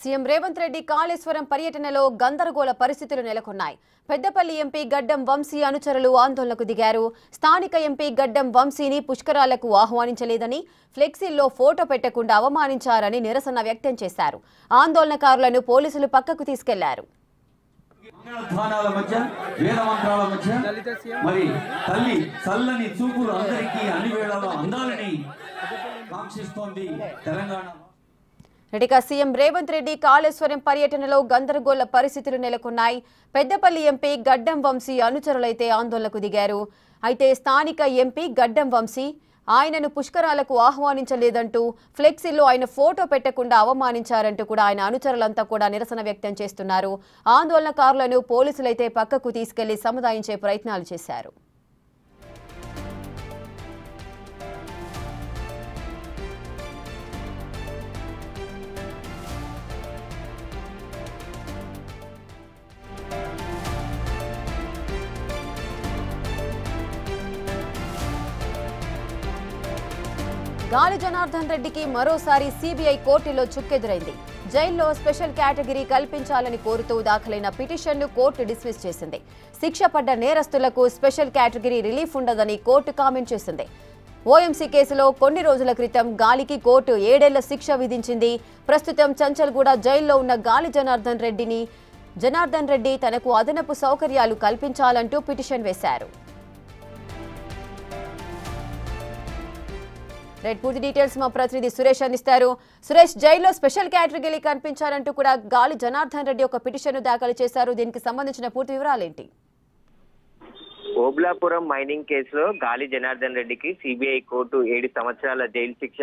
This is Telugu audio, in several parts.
సీఎం రేవంత్ రెడ్డి కాళేశ్వరం పర్యటనలో గందరగోళ పరిస్థితులు నెలకొన్నాయి. పెద్దపల్లి ఎంపీ గడ్డం వంశీ అనుచరులు ఆందోళనకు దిగారు. స్థానిక ఎంపీ గడ్డం వంశీని పుష్కరాలకు ఆహ్వానించలేదని, ఫ్లెక్సీల్లో ఫోటో పెట్టకుండా అవమానించారని నిరసన వ్యక్తం చేశారు. ఆందోళనకారులను పోలీసులు పక్కకు తీసుకెళ్లారు. ఇక సీఎం రేవంత్ రెడ్డి కాళేశ్వరం పర్యటనలో గందరగోళ పరిస్థితులు నెలకొన్నాయి. పెద్దపల్లి ఎంపీ గడ్డం వంశీ అనుచరులైతే ఆందోళనకు దిగారు. అయితే స్థానిక ఎంపీ గడ్డం వంశీ ఆయనను పుష్కరాలకు ఆహ్వానించలేదంటూ, ఫ్లెక్సీలో ఆయన ఫోటో పెట్టకుండా అవమానించారంటూ కూడా ఆయన అనుచరులంతా కూడా నిరసన వ్యక్తం చేస్తున్నారు. ఆందోళనకారులను పోలీసులైతే పక్కకు తీసుకెళ్లి సముదాయించే ప్రయత్నాలు చేశారు. గాలి జనార్దన్ రెడ్డికి మరోసారి సిబిఐ కోర్టులో చుక్కెదురైంది. జైల్లో స్పెషల్ కేటగిరీ కల్పించాలని కోరుతూ దాఖలైన పిటిషన్ను కోర్టు డిస్మిస్ చేసింది. శిక్ష పడ్డ నేరస్తులకు స్పెషల్ కేటగిరీ రిలీఫ్ ఉండదని కోర్టు కామెంట్ చేసింది. ఓఎంసీ కేసులో కొన్ని రోజుల క్రితం గాలికి కోర్టు 7 ఏళ్ల శిక్ష విధించింది. ప్రస్తుతం చంచల్గూడ జైల్లో ఉన్న గాలి జనార్దన్ రెడ్డి తనకు అదనపు సౌకర్యాలు కల్పించాలంటూ పిటిషన్ వేశారు. పూర్తి డీటెయిల్స్ మా ప్రతినిధి సురేష్ అందిస్తారు. సురేష్, జైల్లో స్పెషల్ కేటగిరీ కనిపించాలంటూ కూడా గాలి జనార్దన్ రెడ్డి ఒక పిటిషన్ దాఖలు చేశారు. దీనికి సంబంధించిన పూర్తి వివరాలేంటి? ఓబ్లాపురం మైనింగ్ కేసులో గాలి జనార్దన్ రెడ్డికి సిబిఐ కోర్టు 7 సంవత్సరాల జైలు శిక్ష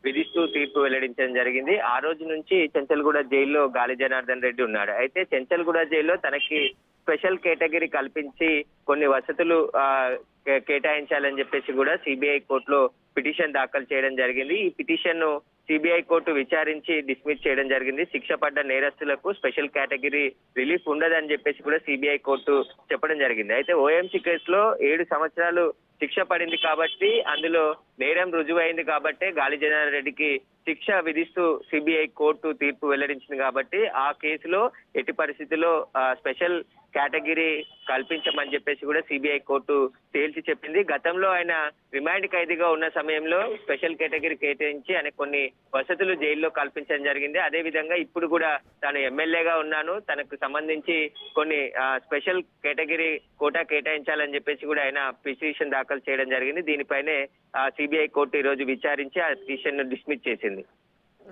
విధిస్తూ తీర్పు వెల్లడించడం జరిగింది. ఆ రోజు నుంచి చెంచల్గూడ జైల్లో గాలి జనార్దన్ రెడ్డి ఉన్నాడు. అయితే చెంచల్గూడ జైల్లో తనకి స్పెషల్ కేటగిరీ కల్పించి కొన్ని వసతులు కేటాయించాలని చెప్పేసి కూడా సిబిఐ కోర్టులో పిటిషన్ దాఖలు చేయడం జరిగింది. ఈ పిటిషన్ ను సిబిఐ కోర్టు విచారించి డిస్మిస్ చేయడం జరిగింది. శిక్ష పడ్డ నేరస్తులకు స్పెషల్ కేటగిరీ రిలీఫ్ ఉండదని చెప్పేసి కూడా సిబిఐ కోర్టు చెప్పడం జరిగింది. అయితే ఓఎంసీ కేసులో 7 సంవత్సరాలు శిక్ష పడింది కాబట్టి, అందులో నేరం రుజువైంది కాబట్టి గాలి జనార్దన్ రెడ్డికి శిక్ష విధిస్తూ సిబిఐ కోర్టు తీర్పు వెల్లడించింది కాబట్టి ఆ కేసులో ఎట్టి పరిస్థితుల్లో స్పెషల్ కేటగిరీ కల్పించమని చెప్పేసి కూడా సిబిఐ కోర్టు తేల్చి చెప్పింది. గతంలో ఆయన రిమాండ్ ఖైదీగా ఉన్న సమయంలో స్పెషల్ కేటగిరీ కేటాయించి ఆయన కొన్ని వసతులు జైల్లో కల్పించడం జరిగింది. అదే విధంగా ఇప్పుడు కూడా తాను ఎమ్మెల్యేగా ఉన్నాను, తనకు సంబంధించి కొన్ని స్పెషల్ కేటగిరీ కోటా కేటాయించాలని చెప్పేసి కూడా ఆయన పిటిషన్ దాఖలు చేయడం జరిగింది. దీనిపైనే సిబిఐ కోర్టు ఈ రోజు విచారించి ఆ పిటిషన్ ను డిస్మిస్ చేసింది.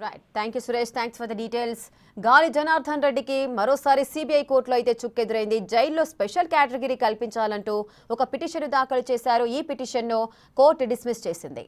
Right, thank you Suresh, thanks for the details. గాలి జనార్దన్ రెడ్డికి మరోసారి సిబిఐ కోర్టులో అయితే చుక్కెదురైంది. జైల్లో స్పెషల్ కేటగిరీ కల్పించాలంటూ ఒక పిటిషన్ దాఖలు చేశారు. ఈ పిటిషన్ను కోర్టు డిస్మిస్ చేసింది.